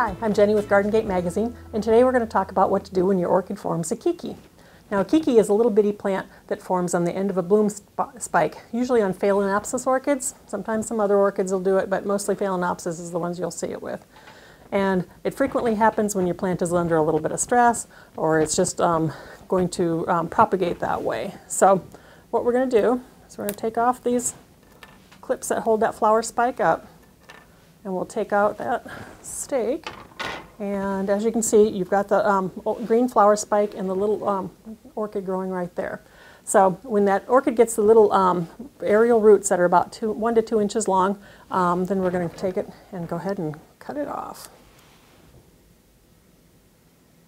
Hi, I'm Jenny with Garden Gate Magazine, and today we're going to talk about what to do when your orchid forms a keiki. Now, a keiki is a little bitty plant that forms on the end of a bloom spike, usually on Phalaenopsis orchids. Sometimes some other orchids will do it, but mostly Phalaenopsis is the ones you'll see it with. And it frequently happens when your plant is under a little bit of stress, or it's just going to propagate that way. So what we're going to do is we're going to take off these clips that hold that flower spike up, and we'll take out that stake. And as you can see, you've got the green flower spike and the little orchid growing right there. So when that orchid gets the little aerial roots that are about 1 to 2 inches long, then we're going to take it and go ahead and cut it off.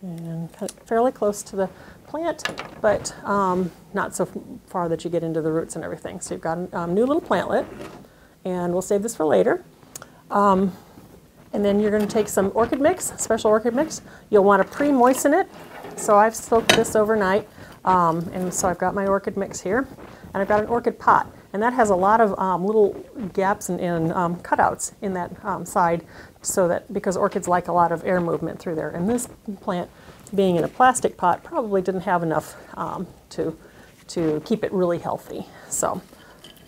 And cut it fairly close to the plant, but not so far that you get into the roots and everything. So you've got a new little plantlet, and we'll save this for later. And then you're going to take some orchid mix, special orchid mix. You'll want to pre-moisten it. So I've soaked this overnight, and so I've got my orchid mix here. And I've got an orchid pot, and that has a lot of little gaps and cutouts in that side, so that because orchids like a lot of air movement through there. And this plant, being in a plastic pot, probably didn't have enough to keep it really healthy. So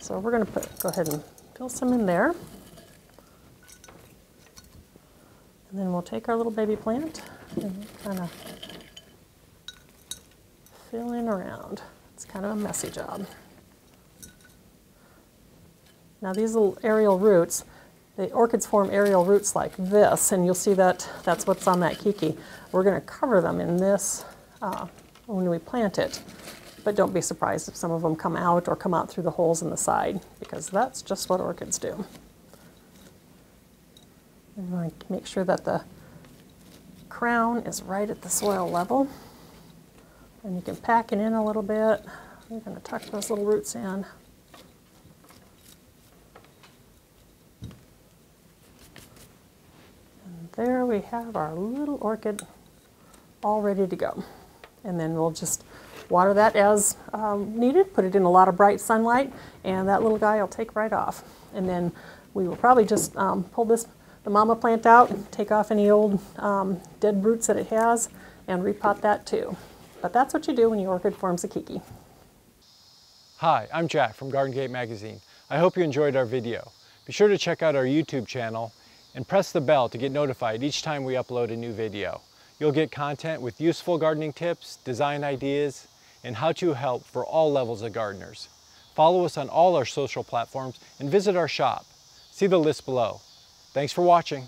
we're going to go ahead and fill some in there. And then we'll take our little baby plant and kind of fill in around. It's kind of a messy job. Now these little aerial roots, the orchids form aerial roots like this, and you'll see that that's what's on that keiki. We're going to cover them in this when we plant it, but don't be surprised if some of them come out or come out through the holes in the side, because that's just what orchids do. And we want to make sure that the crown is right at the soil level. And you can pack it in a little bit. We're going to tuck those little roots in. And there we have our little orchid all ready to go. And then we'll just water that as needed, put it in a lot of bright sunlight, and that little guy will take right off. And then we will probably just pull the mama plant out, take off any old dead roots that it has, and repot that too. But that's what you do when your orchid forms a keiki. Hi, I'm Jack from Garden Gate Magazine. I hope you enjoyed our video. Be sure to check out our YouTube channel and press the bell to get notified each time we upload a new video. You'll get content with useful gardening tips, design ideas, and how-to help for all levels of gardeners. Follow us on all our social platforms and visit our shop. See the list below. Thanks for watching.